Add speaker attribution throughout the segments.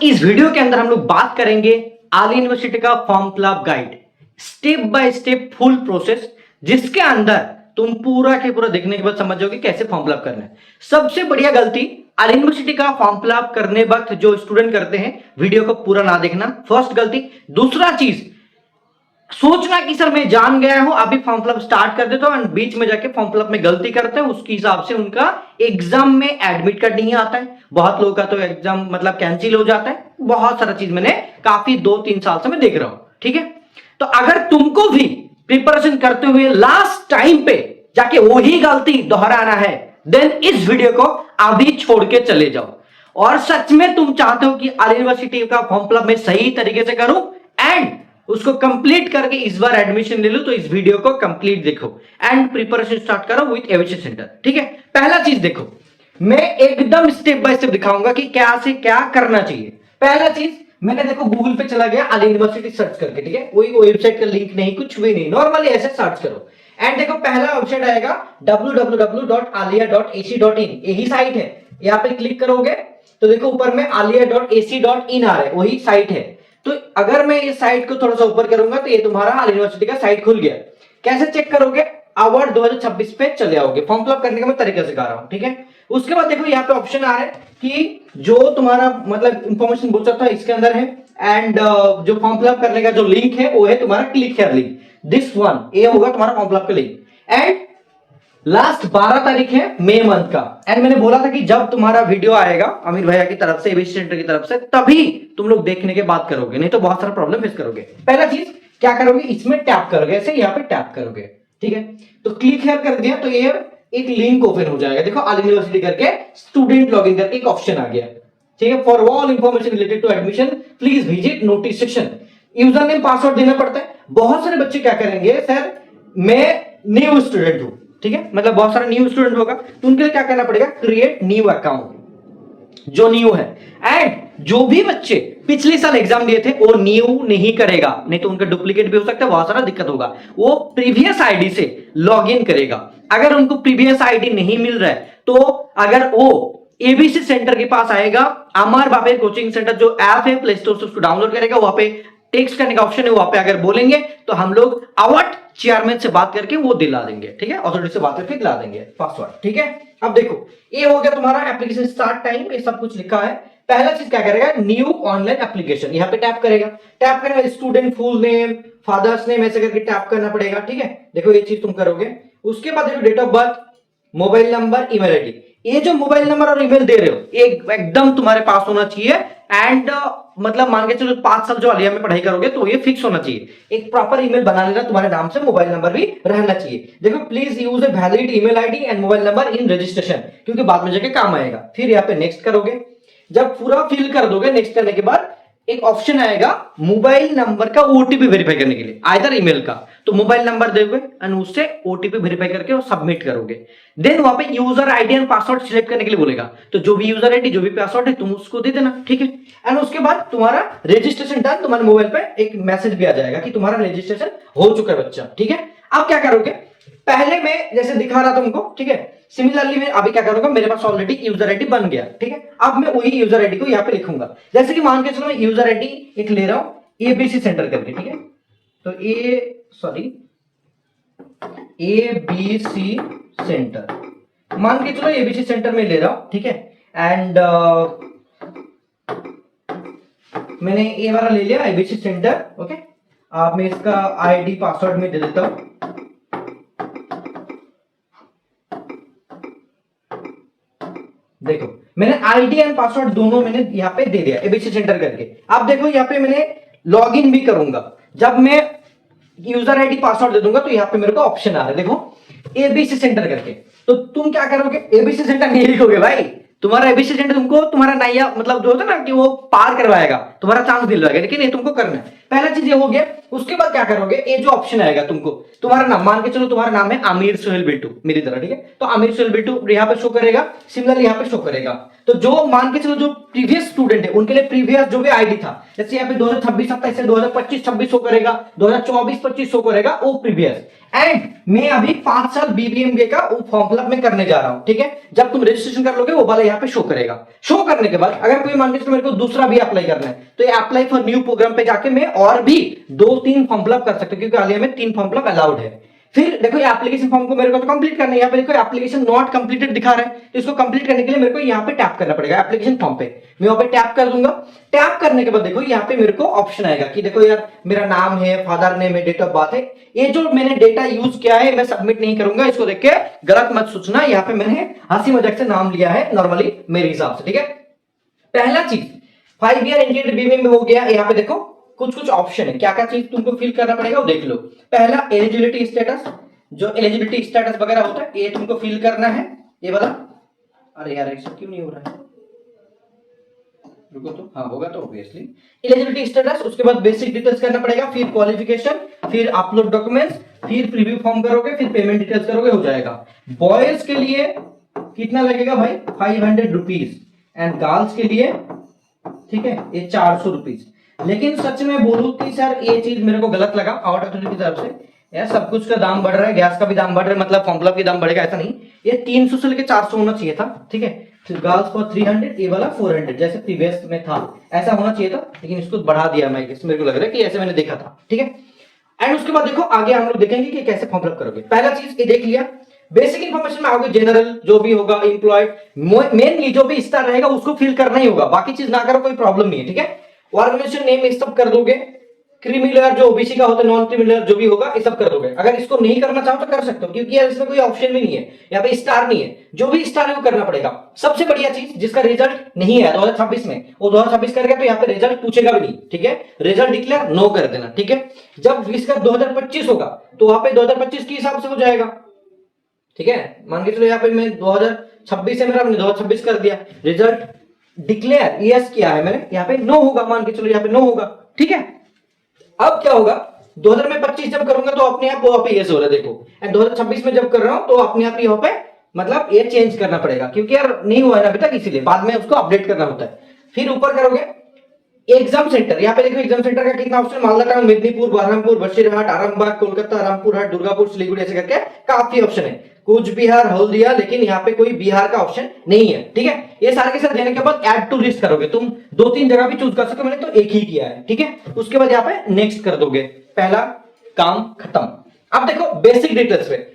Speaker 1: इस वीडियो के अंदर हम लोग बात करेंगे आली यूनिवर्सिटी का form fill up guide, step by step full process, जिसके अंदर तुम पूरा के पूरा देखने के बाद समझ जाओगे कैसे फॉर्म फिलअप करना है। सबसे बढ़िया गलती आली यूनिवर्सिटी का फॉर्म फिलअप करने वक्त जो स्टूडेंट करते हैं, वीडियो को पूरा ना देखना, फर्स्ट गलती। दूसरा चीज, सोचना कि सर मैं जान गया हूं, अभी फॉर्म फिलअप स्टार्ट कर देता हूं एंड बीच में जाके फॉर्म फिलअप में गलती करते हैं, उसके हिसाब से उनका एग्जाम में एडमिट कार्ड नहीं आता है। बहुत लोगों का तो एग्जाम मतलब कैंसिल हो जाता है। बहुत सारा चीज मैंने काफी 2-3 साल से मैं देख रहा हूं, ठीक है। तो अगर तुमको भी प्रिपरेशन करते हुए लास्ट टाइम पे जाके वही गलती दोहराना है, देन इस वीडियो को अभी छोड़ के चले जाओ। और सच में तुम चाहते हो कि आली यूनिवर्सिटी का फॉर्म फिलअप मैं सही तरीके से करूं एंड उसको कंप्लीट करके इस बार एडमिशन ले लो, तो इस वीडियो को कंप्लीट देखो एंड प्रिपरेशन स्टार्ट करो विद एविएशन सेंटर, ठीक है। पहला चीज देखो, मैं एकदम स्टेप बाय स्टेप दिखाऊंगा कि क्या से क्या करना चाहिए। पहला चीज, मैंने देखो गूगल पे चला गया आली यूनिवर्सिटी सर्च करके, ठीक है। कोई वेबसाइट का लिंक नहीं, कुछ भी नहीं, नॉर्मली ऐसे सर्च करो एंड देखो पहला वेबसाइट आएगा www.alia.ac.in, यही साइट है। यहाँ पे क्लिक करोगे तो देखो ऊपर में alia.ac.in आ रहा है, वही साइट है। तो अगर मैं इस साइट को थोड़ा सा ऊपर करूंगा तो ये तुम्हारा आली यूनिवर्सिटी का साइट खुल गया। कैसे चेक करोगे? अवार्ड 2026 पे चले आओगे। फॉर्म फिलअप करने का मैं तरीका सिखा रहा हूं, ठीक है। उसके बाद देखो यहाँ पे ऑप्शन आ रहा है कि जो तुम्हारा मतलब इंफॉर्मेशन पूछा था इसके अंदर है एंड जो फॉर्म फिलअप करने का जो लिंक है वो है तुम्हारा click here link, this one, ये होगा तुम्हारा फॉर्म फिलअप का लिंक। एंड लास्ट 12 तारीख है मई मंथ का। एंड मैंने बोला था कि जब तुम्हारा वीडियो आएगा अमीर भैया की तरफ से, एविएशन सेंटर की तरफ से, तभी तुम लोग देखने के बाद करोगे, नहीं तो बहुत सारा प्रॉब्लम फेस करोगे। पहला चीज क्या करोगे, इसमें टैप करोगे, ऐसे यहाँ पे टैप करोगे, ठीक है। तो क्लिक हियर कर दिया तो ये एक लिंक ओपन हो जाएगा। देखो आली यूनिवर्सिटी करके स्टूडेंट लॉगिन करके एक ऑप्शन आ गया, ठीक है। For all information related to admission please visit notice section. User name password देना पड़ता है। बहुत सारे बच्चे क्या करेंगे, सर मैं न्यू स्टूडेंट हूं, ठीक है, मतलब बहुत सारा न्यू स्टूडेंट होगा, तो उनके लिए क्या करना पड़ेगा, क्रिएट न्यू अकाउंट, जो न्यू है। एंड जो भी बच्चे पिछले साल एग्जाम दिए थे वो न्यू नहीं करेगा, नहीं तो उनका डुप्लीकेट भी हो सकता है, बहुत सारा दिक्कत होगा। वो प्रीवियस आईडी से लॉगिन करेगा। अगर उनको प्रीवियस आईडी नहीं मिल रहा है तो अगर वो एबीसी सेंटर के पास आएगा, अमर बाबे कोचिंग सेंटर जो ऐप है प्ले स्टोर से उसको डाउनलोड करेगा, वहां पे टेक्स्ट करने का ऑप्शन है, वहां पे अगर बोलेंगे तो हम लोग अवार्ड चेयरमैन से बात करके वो दिला देंगे, ठीक है, अथॉरिटी से बात करके दिला देंगे पासवर्ड, ठीक है। अब देखो ये हो गया तुम्हारा एप्लीकेशन स्टार्ट टाइम, ये सब कुछ लिखा है। पहला चीज क्या करेगा, न्यू ऑनलाइन एप्लीकेशन, यहाँ पे टैप करेगा। टैप करने में student full name, father's name, ऐसे करके टैप करना पड़ेगा, ठीक है। देखो ये चीज तुम करोगे। उसके बाद देखो date of birth, mobile number, email ID. ये जो मोबाइल नंबर और ईमेल दे रहे हो एकदम तुम्हारे पास होना चाहिए। एंड मतलब मान के चलो 5 साल जो आलिया में पढ़ाई करोगे तो ये फिक्स होना चाहिए। एक प्रॉपर ईमेल बना लेना, तुम्हारे नाम से मोबाइल नंबर भी रहना चाहिए। देखो please use a valid email ID and mobile number in registration, क्योंकि बाद में जाके काम आएगा। फिर यहाँ पे नेक्स्ट करोगे। जब पूरा फिल कर दोगे, नेक्स्ट करने के बाद एक ऑप्शन आएगा मोबाइल नंबर का ओटीपी वेरीफाई करने के लिए, आइदर ईमेल का, तो मोबाइल नंबर दोगे एंड उससे ओटीपी वेरीफाई करके और सबमिट करोगे। देन वहां पे user ID and password select करने के लिए बोलेगा, तो जो भी यूजर आईडी जो भी पासवर्ड है तुम उसको दे देना, ठीक है। एंड उसके बाद तुम्हारा रजिस्ट्रेशन डन, तुम्हारे मोबाइल पे एक मैसेज भी आ जाएगा कि तुम्हारा रजिस्ट्रेशन हो चुका है बच्चा, ठीक है। अब क्या करोगे, पहले मैं जैसे दिखा रहा तुमको, ठीक है, सिमिलरली मैं अभी क्या करूंगा, मेरे पास ऑलरेडी यूजर आईडी बन गया, ठीक है। अब मैं वही यूजर आईडी को यहाँ पे लिखूंगा। जैसे कि मान के चलो मैं यूजर आईडी एक ले रहा हूं एबीसी सेंटर करके, ठीक है। तो एबीसी सेंटर मान के चलो एबीसी सेंटर में ले रहा हूं, ठीक है। एंड मैंने ये वाला ले लिया एबीसी सेंटर, ओके। अब मैं इसका आईडी पासवर्ड में दे देता हूं। देखो मैंने आईडी एंड पासवर्ड दोनों मैंने यहाँ पे दे दिया एबीसी सेंटर करके। अब देखो यहाँ पे मैंने लॉगिन भी करूंगा। जब मैं यूजर आईडी पासवर्ड दे दूंगा तो यहाँ पे मेरे को ऑप्शन आ रहा है, देखो एबीसी सेंटर करके। तो तुम क्या करोगे, एबीसी सेंटर नहीं लिखोगे भाई, तुम्हारा एबीसी सेंटर तुमको तुम्हारा नया मतलब जो होता है ना कि वो पार करवाएगा, तुम्हारा चांस दिलवाएगा, लेकिन ये तुमको करना है। पहला चीज ये हो गया। उसके बाद क्या करोगे, ये जो ऑप्शन आएगा तुमको, तुम्हारा नाम मान के चलो तुम्हारा नाम है आमिर सोहेल बिट्टू मेरी तरह, ठीक है। तो आमिर सोहेल बिट्टू यहाँ पे शो करेगा, सिमिलरली यहाँ पे शो करेगा। तो जो मान के चलो जो प्रीवियस स्टूडेंट है उनके लिए प्रीवियस जो भी आईडी था, जैसे यहाँ पे 2026 27 से 2025 26 शो करेगा, 2024 25 शो करेगा, वो प्रीवियस। एंड मैं अभी 5 साल बीबीएमबीए का फॉर्म फिलअप में करने जा रहा हूं, ठीक है। जब तुम रजिस्ट्रेशन कर लोगे वो वाला यहाँ पे शो करेगा। शो करने के बाद अगर कोई मान लीजिए मेरे को दूसरा भी अप्लाई करना है तो ये अप्लाई फॉर न्यू प्रोग्राम पे जाके मैं और भी 2-3 फॉर्म फिलअप कर सकता हूं, क्योंकि हालिया में 3 फॉर्म फिलअप अलाउड है। फिर देखो ये एप्लीकेशन फॉर्म को मेरे को तो कंप्लीट करना है, यहाँ पे देखो एप्लीकेशन नॉट कंप्लीटेड दिखा रहा है, तो इसको कंप्लीट करने के लिए मेरे को यहाँ पे टैप करना पड़ेगा एप्लीकेशन फॉर्म पे। मैं वहां पे टैप कर दूंगा। टैप करने के बाद देखो यहाँ पे मेरे को ऑप्शन आएगा कि देखो यार मेरा नाम है, फादर नेम है, डेट ऑफ बर्थ है, ये जो मैंने डेटा यूज किया है मैं सबमिट नहीं करूंगा, इसको देख के गलत मत सोचना, यहाँ पे मैंने हंसी मजाक से नाम लिया है नॉर्मली मेरे हिसाब से, ठीक है। पहला चीज 5 ईयर इंटीग्रेटेड बीवी में हो गया। यहाँ पे देखो कुछ कुछ ऑप्शन है, क्या क्या चीज तुमको फिल करना पड़ेगा वो देख लो। पहला एलिजिबिलिटी स्टेटस, जो एलिजिबिलिटी स्टेटस वगैरह होता है ये तुमको फिल करना है, ये वाला। अरे यार ऐसा क्यों नहीं हो रहा है, रुको तो, हाँ होगा तो ऑब्वियसली एलिजिबिलिटी स्टेटस। उसके बाद बेसिक डिटेल्स करना पड़ेगा, फिर क्वालिफिकेशन, फिर अपलोड डॉक्यूमेंट्स, फिर प्रीव्यू फॉर्म करोगे, फिर पेमेंट डिटेल्स करोगे, हो जाएगा। बॉयज के लिए कितना लगेगा भाई 500 रुपीज एंड गर्ल्स के लिए ठीक है ये 400 रुपीज। लेकिन सच में बोलूं कि सर ये चीज मेरे को गलत लगा आउट अथॉरिटी की तरफ से, यार सब कुछ का दाम बढ़ रहा है, गैस का भी दाम बढ़ रहा है, मतलब फॉर्म फिलअप का दाम बढ़ेगा ऐसा नहीं, ये 300 से लेकर 400 होना चाहिए था, ठीक है। गर्ल्स फॉर 300, ये वाला 400 जैसे प्रीवियस में था ऐसा होना चाहिए था, लेकिन इसको बढ़ा दिया मैं, मेरे को लग रहा है कि ऐसे मैंने देखा था, ठीक है। एंड उसके बाद देखो आगे हम लोग देखेंगे कि कैसे फॉर्म फिलअप करोगे। पहला चीज ये देख लिया, बेसिक इन्फॉर्मेशन में आओगे, जनरल जो भी होगा, एम्प्लॉयड, मेनली जो भी स्टार रहेगा उसको फिल करना ही होगा, बाकी चीज ना करो कोई प्रॉब्लम नहीं है, ठीक है। ऑर्गेनाइजेशन नेम ये सब कर दोगे, क्रीमिलेयर जो ओबीसी का होता है, नॉन क्रीमिलेयर जो भी होगा ये सब कर दोगे। अगर इसको नहीं करना चाहो तो कर सकते हो, क्योंकि यार इसमें कोई ऑप्शन भी नहीं है, यहाँ पे स्टार नहीं है, जो भी स्टार है वो करना पड़ेगा। सबसे बढ़िया चीज जिसका रिजल्ट नहीं है 2026 में, वो 2026 करेगा तो यहाँ पे रिजल्ट पूछेगा भी नहीं, ठीक है। रिजल्ट डिक्लेयर नो कर देना, ठीक है। जब इसका 2025 होगा तो वहां पे 2025 के हिसाब से हो जाएगा, ठीक है। मान के चलो यहाँ पे मैं 2026 है मेरा, मैंने 2026 कर दिया, रिजल्ट डिक्लेयर यस किया है मैंने, यहाँ पे नो होगा, मान के चलो यहाँ पे नो होगा, ठीक है। अब क्या होगा 2025 जब करूंगा तो अपने आप वहां पे यस हो रहा है देखो, एंड 2026 में जब कर रहा हूं तो अपने आप यहाँ पे मतलब ये चेंज करना पड़ेगा, क्योंकि यार नहीं हुआ है ना अभी तक, इसीलिए बाद में उसको अपडेट करना होता है। फिर ऊपर करोगे एग्जाम सेंटर, यहाँ पे देखो एग्जाम सेंटर का कितना ऑप्शन, मालदा टाउन, मेदिनीपुर, बरहमपुर, बशीरहाट, आरामबाग, कोलकाता, रामपुर हाट, दुर्गापुर, सिलीगुड़ी, ऐसे करके काफी ऑप्शन है, कुछ बिहार, हल्दिया, लेकिन यहाँ पे कोई बिहार का ऑप्शन नहीं है, ठीक है। ये सारे के साथ देने के बाद ऐड टू लिस्ट करोगे, तुम 2-3 जगह भी चूज कर सकते हो, मैंने तो एक ही किया है, ठीक है। उसके बाद यहाँ पे नेक्स्ट कर दोगे, पहला काम खत्म। अब देखो बेसिक डिटेल्स पे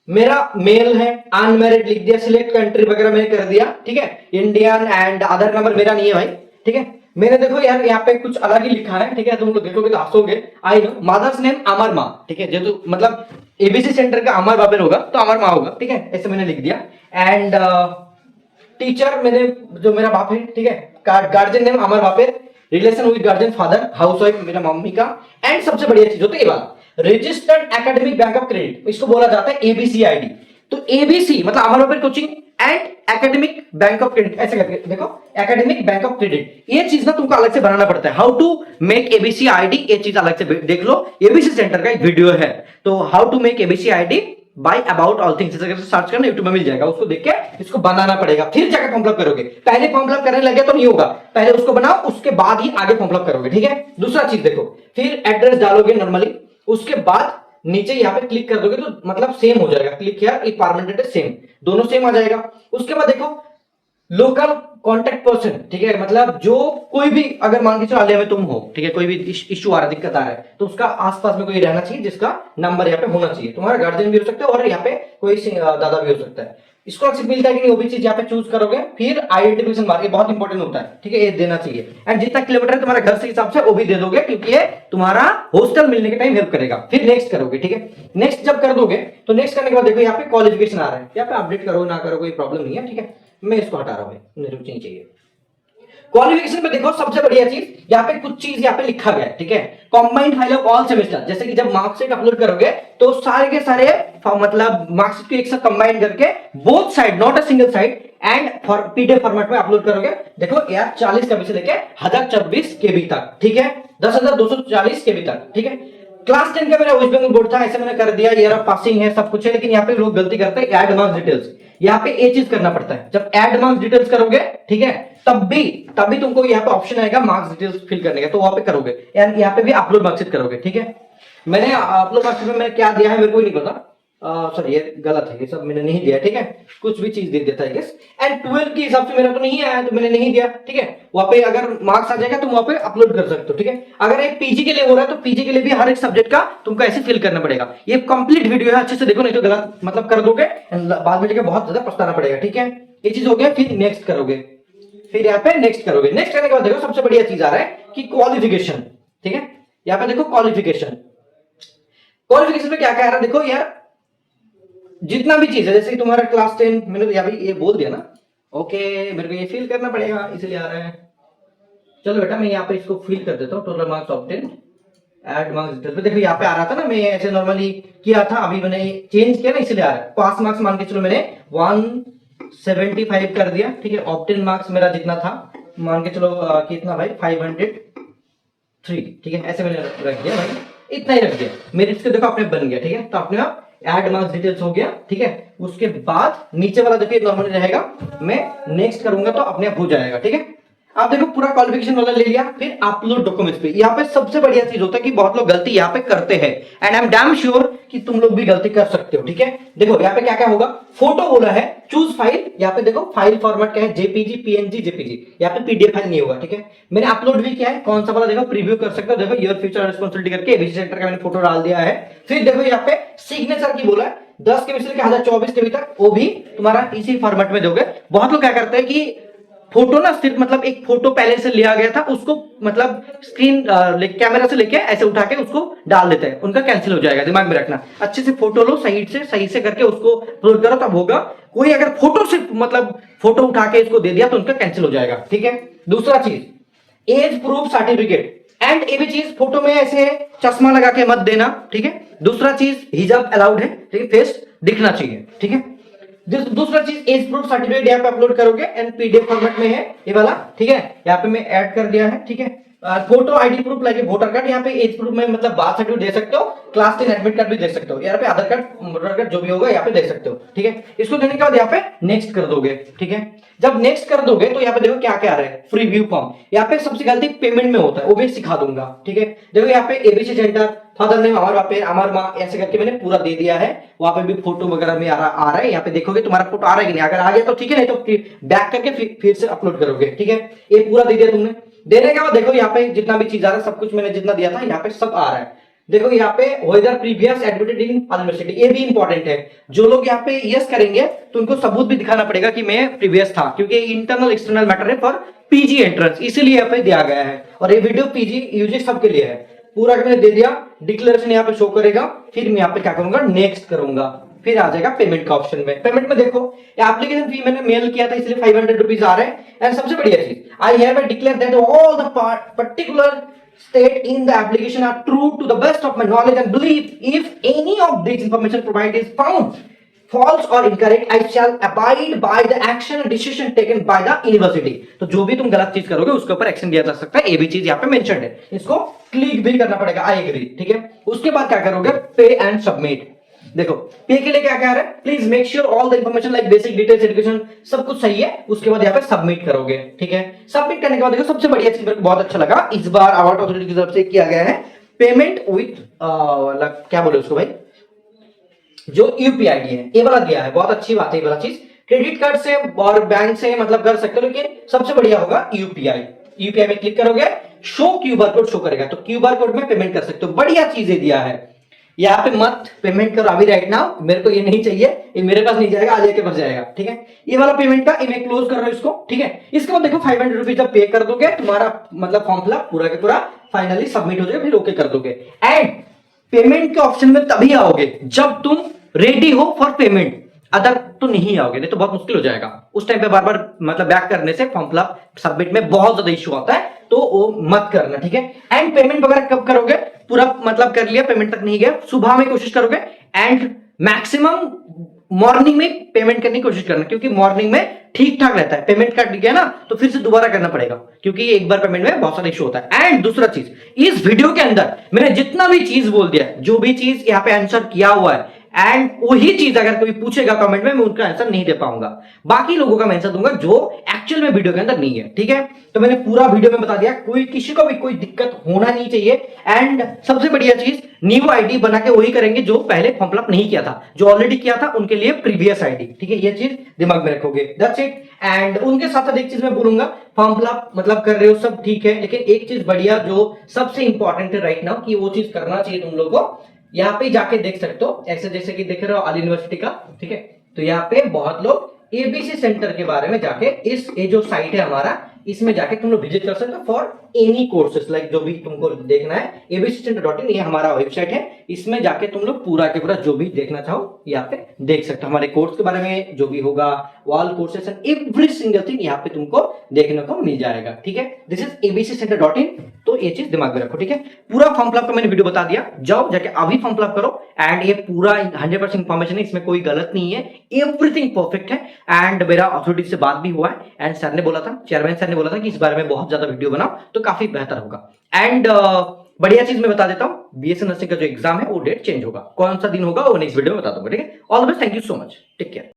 Speaker 1: मेरा मेल है, अनमैरिड लिख दिया, सिलेक्ट कंट्री वगैरह मैंने कर दिया, ठीक है। इंडियन एंड आधार नंबर मेरा नहीं है भाई, ठीक है। मैंने देखो यार यहाँ पे कुछ अलग ही लिखा है, ठीक है, तुम लोग देखोगे तो हंसोगे, आई नो। मदर्स नेम अमर माँ, ठीक है, जो मतलब एबीसी सेंटर का अमर बाबर होगा तो अमर माँ होगा, ठीक है, ऐसे मैंने लिख दिया। एंड टीचर मैंने जो मेरा बाप है, ठीक है, guardian name Amar Bapar, relation with guardian father, housewife मेरा मम्मी का। एंड सबसे बढ़िया चीज होता है ये वाला registered academic bank of credit, इसको बोला जाता है एबीसी आईडी। तो एबीसी मतलब Amar Babar coaching and academic bank of credit, ऐसे करके देखो एकेडमिक बैंक ऑफ क्रेडिट, ये चीज ना तुमको अलग से बनाना पड़ता है। How to make ABC ID, ये चीज अलग से देख लो, एबीसी सेंटर का एक वीडियो है, तो how to make ABC ID by about all things search करना, यूट्यूब में मिल जाएगा, उसको देख के इसको बनाना पड़ेगा, फिर जाकर फॉर्म फिलअप करोगे। पहले फॉर्म फिलअप करने लगे तो नहीं होगा, पहले उसको बनाओ उसके बाद ही आगे फॉर्म फिलअप करोगे, ठीक है। दूसरा चीज देखो, फिर एड्रेस डालोगे नॉर्मली, उसके बाद नीचे यहाँ पे क्लिक कर दोगे तो मतलब सेम हो जाएगा, क्लिक किया एक परमानेंट है सेम, दोनों सेम आ जाएगा। उसके बाद देखो लोकल कॉन्टेक्ट पर्सन, ठीक है, मतलब जो कोई भी अगर मान के चलो हालिया में तुम हो, ठीक है, कोई भी इश्यू आ रहा है, दिक्कत आ रहा है, तो उसका आसपास में कोई रहना चाहिए जिसका नंबर यहाँ पे होना चाहिए, तुम्हारा गार्जियन भी हो सकता है और यहाँ पे कोई दादा भी हो सकता है। स्कॉलरशिप मिलता है कि नहीं वो भी चीज यहाँ पे चूज करोगे। फिर आइडेंटिफिकेशन मार्क, ये बहुत इंपॉर्टेंट होता है, ठीक है, ये देना चाहिए। एंड जितना किलोमीटर है तुम्हारे घर से हिसाब से वो भी दे दोगे, क्योंकि ये तुम्हारा हॉस्टल मिलने के टाइम हेल्प करेगा। फिर नेक्स्ट करोगे, ठीक है। नेक्स्ट जब कर दोगे तो नेक्स्ट करने के बाद देखो यहाँ पे क्वालिफिकेशन आ रहा है, यहाँ पे अपडेट करो ना करो कोई प्रॉब्लम नहीं है, ठीक है, मैं इसको हटा रहा हूँ, मुझे नहीं चाहिए। क्वालिफिकेशन में देखो सबसे बढ़िया चीज यहाँ पे कुछ चीज यहाँ पे लिखा गया है, ठीक है। Combined file of all semester, जैसे कि जब मार्कशीट अपलोड करोगे तो सारे के सारे मतलब मार्कशीट को एक साथ कंबाइन करके both side, not a single side, and for PDF format में अपलोड करोगे। देखो यार 40 कबी से लेके 1024 केबी तक, ठीक है, 10,240 केबी तक, ठीक है। क्लास 10 का मेरा वेस्ट बंगाल बोर्ड था, ऐसे मैंने कर दिया, ईयर ऑफ पासिंग है, सब कुछ है, लेकिन यहाँ पे लोग गलती करते हैं, ऐड मार्क्स डिटेल्स, यहाँ पे ये चीज करना पड़ता है। जब ऐड मार्क्स डिटेल्स करोगे, ठीक है, तभी तुमको यहाँ पे ऑप्शन आएगा मार्क्स डिटेल्स फिल करने का, तो वहां पे करोगे, यहाँ पे भी अपलोड मार्कशीट करोगे, ठीक है। मैंने अपलोड मार्क्स में मैंने क्या दिया है मेरे को ही नहीं पता, सॉरी ये गलत है, ये सब मैंने नहीं दिया, ठीक है, कुछ भी चीज दे देता है गेस। एंड 12 के हिसाब से मेरा तो नहीं आया तो मैंने नहीं दिया, ठीक है। वहां पे अगर मार्क्स आ जाएगा तो वहां पे अपलोड कर सकते हो, ठीक है। अगर एक पीजी के लिए हो रहा है तो पीजी के लिए भी हर एक सब्जेक्ट का तुमको ऐसे फिल करना पड़ेगा। ये कंप्लीट वीडियो है, अच्छे से देखो, नहीं तो गलत मतलब कर दोगे बाद में जाके बहुत ज्यादा पछताना पड़ेगा, ठीक है। ये चीज हो गया, फिर नेक्स्ट करोगे, फिर यहाँ पे नेक्स्ट करोगे। नेक्स्ट करने के बाद देखो सबसे बढ़िया चीज आ रहा है कि क्वालिफिकेशन, ठीक है। यहाँ पे देखो क्वालिफिकेशन, क्वालिफिकेशन में क्या कह रहा है देखो यार, जितना भी चीज है जैसे कि तुम्हारा क्लास 10, मैंने तो यहाँ भी ये बोल दिया ना, ओके मेरे को ये फिल करना पड़ेगा इसलिए आ रहा है। चलो बेटा मैं यहाँ पे इसको फिल कर देता हूँ, total marks obtain, add marks detail पे देखो यहाँ पे आ रहा था ना, मैं ऐसे नॉर्मली किया था, अभी मैंने चेंज किया ना इसलिए आ रहा है। पास मार्क्स मान के चलो मैंने 175 कर दिया, ठीक है। ऑब्टेन मार्क्स मेरा जितना था मान के चलो कितना भाई 503, ठीक है, ऐसे मैंने रख दिया भाई, इतना ही रख दिया। मेरिट्स के देखो अपने बन गया, ठीक है। तो अपने आप ऐड मार्क्स डिटेल्स हो गया, ठीक है। उसके बाद नीचे वाला देखिए नॉर्मली रहेगा, मैं नेक्स्ट करूंगा तो अपने आप हो जाएगा, ठीक है। आप देखो पूरा क्वालिफिकेशन वाला ले लिया, फिर अपलोड डॉक्यूमेंट्स पे। यहाँ पे सबसे बढ़िया चीज होता है कि बहुत लोग गलती यहाँ पे करते हैं, and I am damn sure कि तुम लोग भी गलती कर सकते हो, ठीक है। देखो यहाँ पे क्या क्या होगा, फोटो बोला है, चूज फाइल, यहाँ पे देखो फाइल फॉर्मेट क्या है, जेपीजी, पीएनजी, जेपीजी, यहाँ पे पीडीएफ फाइल नहीं होगा, ठीक है। मैंने अपलोड भी किया है, कौन सा वाला देखो प्रीव्यू कर सकते हो, देखो योर फ्यूचर रिस्पॉन्सिबिलिटी करके एबीसी सेक्टर का मैंने फोटो डाल दिया है। फिर देखो यहाँ पे सिग्नेचर की बोला है 10 के से 1024 के तक, वो भी तुम्हारा इसी फॉर्मेट में दोगे। बहुत लोग क्या करते हैं कि फोटो ना सिर्फ मतलब एक फोटो पहले से लिया गया था उसको मतलब स्क्रीन कैमरा से लेके ऐसे उठा के उसको डाल देते हैं, उनका कैंसिल हो जाएगा, दिमाग में रखना। अच्छे से फोटो लो, सही से करके उसको अपलोड करो तब होगा। कोई अगर फोटो से मतलब फोटो उठा के इसको दे दिया तो उनका कैंसिल हो जाएगा, ठीक है। दूसरा चीज एज प्रूफ सर्टिफिकेट, एंड ये भी चीज फोटो में ऐसे चश्मा लगा के मत देना, ठीक है। दूसरा चीज हिजाब अलाउड है, ठीक है, फेस दिखना चाहिए, ठीक है। दूसरा चीज एज प्रूफ सर्टिफिकेट यहाँ पे अपलोड करोगे, एंड पीडीएफ फॉर्मेट में है ये वाला, ठीक है। यहाँ पे मैं ऐड कर दिया है, ठीक है। फोटो आईडी प्रूफ लगे वोटर कार्ड, यहाँ पे एज प्रूफ में मतलब बात सर्टिफिकेट दे सकते हो, क्लास 10 एडमिट कार्ड भी दे सकते हो, यहाँ पे आधार कार्ड, वोटर कार्ड जो भी होगा यहाँ पे दे सकते हो, ठीक है। इसको देने के बाद यहाँ पे नेक्स्ट कर दोगे, ठीक है। जब नेक्स्ट कर दोगे तो यहाँ पे देखो क्या क्या आ रहा है, फ्री व्यू फॉर्म। यहाँ पे सबसे गलती पेमेंट में होता है, वो भी सिखा दूंगा, ठीक है। देखो यहाँ पे एबीसी सेंटर, फादर नेम, अमर बापेर, अमर माँ, ऐसे करके मैंने पूरा दे दिया है। वहां पे भी फोटो वगैरह में आ रहा है, यहाँ पे देखोगे तुम्हारा फोटो आ रहा है कि नहीं, अगर आ गया तो ठीक है, नहीं तो बैक करके फिर से अपलोड करोगे, ठीक है। ये पूरा दे दिया तुमने। देने के बाद देखो यहाँ पे जितना भी चीज आ रहा है, सब कुछ मैंने जितना दिया था यहाँ पे सब आ रहा है। देखो यहाँ पे whether previous admitted in university, ये भी इंपॉर्टेंट है। जो लोग यहाँ पे यस करेंगे तो उनको सबूत भी दिखाना पड़ेगा कि मैं प्रीवियस था, क्योंकि इंटरनल एक्सटर्नल मैटर है फॉर पीजी एंट्रेंस, इसीलिए यहाँ पे दिया गया है। और ये वीडियो पीजी यूजी सबके लिए है। पूरा मैंने दे दिया, डिक्लेरेशन यहाँ पे शो करेगा, फिर मैं यहाँ पे क्या करूंगा, नेक्स्ट करूंगा, फिर आ जाएगा पेमेंट का ऑप्शन में। पेमेंट में देखो एप्लीकेशन फी मैंने मेल किया था इसलिए 500 रुपीज आ रहे हैं। एंड सबसे बढ़िया चीज, I have declare that all the particular state in the application are true to the best of my knowledge and belief. If any of this information provided is found false or incorrect, I shall abide by the action and decision taken by the university. तो जो भी तुम गलत चीज करोगे उसके ऊपर action लिया जा सकता है, ये भी चीज यहाँ पे मेंशन है, इसको क्लिक भी करना पड़ेगा, आई एग्री, ठीक है। उसके बाद क्या करोगे, पे एंड सबमिट। देखो पे के लिए क्या कह रहा है, please make sure all the information like basic details education सब कुछ सही है। उसके बाद यहाँ पे सबमिट करोगे, ठीक है। सबमिट करने के बाद देखो सबसे बढ़िया चीज मेरे को बहुत अच्छा लगा, इस बार अवार्ड अथॉरिटी की तरफ से किया गया है पेमेंट विथ क्या बोले उसको भाई, जो यूपीआईडी है, ये वाला दिया है, बहुत अच्छी बात है। ये वाला चीज क्रेडिट कार्ड से और बैंक से मतलब कर सकते हो, लेकिन सबसे बढ़िया होगा यूपीआई। यूपीआई में क्लिक करोगे, शो क्यूआर कोड शो करेगा, तो क्यूआर कोड में पेमेंट कर सकते हो। बढ़िया चीजें दिया है। यहाँ पे मत पेमेंट करो अभी राइट नाउ, मेरे को ये नहीं चाहिए, ये मेरे पास नहीं जाएगा, आलिया के पास जाएगा, ठीक है। ये वाला पेमेंट का मैं क्लोज कर रहा हूँ इसको, ठीक है। इसके बाद देखो 500 रुपीज जब पे कर दोगे, तुम्हारा मतलब फॉर्म फिलअप पूरा के पूरा फाइनली सबमिट हो जाएगा, फिर ओके कर दोगे। एंड पेमेंट के ऑप्शन में तभी आओगे जब तुम रेडी हो फॉर पेमेंट, अदर तो नहीं आओगे, नहीं तो बहुत मुश्किल हो जाएगा। उस टाइम पे बार बार मतलब बैक करने से फॉर्म फिलअप सबमिट में बहुत ज्यादा इश्यू आता है, तो वो मत करना, ठीक है। एंड पेमेंट वगैरह कब करोगे, पूरा मतलब कर लिया, पेमेंट तक नहीं गया, सुबह में कोशिश करोगे, एंड मैक्सिमम मॉर्निंग में पेमेंट करने की कोशिश करना, क्योंकि मॉर्निंग में ठीक ठाक रहता है। पेमेंट कट गया ना तो फिर से दोबारा करना पड़ेगा, क्योंकि एक बार पेमेंट में बहुत सारा इशू होता है। एंड दूसरा चीज, इस वीडियो के अंदर मैंने जितना भी चीज बोल दिया, जो भी चीज यहाँ पे आंसर किया हुआ है, एंड वही चीज अगर कोई पूछेगा कमेंट में, मैं उनका आंसर नहीं दे पाऊंगा, बाकी लोगों का मैं आंसर दूंगा जो एक्चुअल में वीडियो के अंदर नहीं है, ठीक है। तो मैंने पूरा वीडियो में बता दिया, कोई किसी को भी कोई दिक्कत होना नहीं चाहिए। एंड सबसे बढ़िया चीज, न्यू आईडी बना के वही करेंगे जो पहले फॉर्म फिलअप नहीं किया था, जो ऑलरेडी किया था उनके लिए प्रीवियस आईडी, ठीक है, ये चीज दिमाग में रखोगे, दैट्स इट। एंड उनके साथ साथ एक चीज मैं बोलूंगा, फॉर्म फिलअप मतलब कर रहे हो सब ठीक है, लेकिन एक चीज बढ़िया जो सबसे इंपॉर्टेंट है राइट नाउ कि वो चीज करना चाहिए तुम लोगों को, यहाँ पे जाके देख सकते हो, ऐसे जैसे कि देख रहे हो आली यूनिवर्सिटी का, ठीक है। तो यहाँ पे बहुत लोग एबीसी सेंटर के बारे में जाके इस ये जो साइट है हमारा, इसमें जाके तुम लोग विजिट कर सकते हो फॉर एनी कोर्सेस, लाइक जो भी तुमको देखना है, abcenter.in ये हमारा वेबसाइट है, इसमें जाके तुम लोग पूरा के पूरा जो भी देखना चाहो यहाँ पे देख सकते हो, हमारे कोर्स के बारे में जो भी होगा, all courses and every single thing यहाँ पे तुमको देखने को मिल जाएगा, ठीक है। दिस इज abcenter.in, तो ये चीज दिमाग में रखो, ठीक है। पूरा फॉर्म फिलअप का मैंने वीडियो बता दिया, जाओ जाके अभी फॉर्म फिलअप करो। एंड ये पूरा 100% इंफॉर्मेशन है, इसमें कोई गलत नहीं है, एवरीथिंग परफेक्ट है। एंड मेरा अथॉरिटी से बात भी हुआ है, एंड सर ने बोला था, चेयरमैन सर ने बोला था कि इस बारे में बहुत ज्यादा वीडियो बनाओ तो काफी बेहतर होगा। एंड बढ़िया चीज मैं बता देता हूं, बीएससी नर्सिंग का जो एग्जाम है वो डेट चेंज होगा, कौन सा दिन होगा वो नेक्स्ट वीडियो में बता दूंगा, ठीक है। All the best, thank you so much, take care.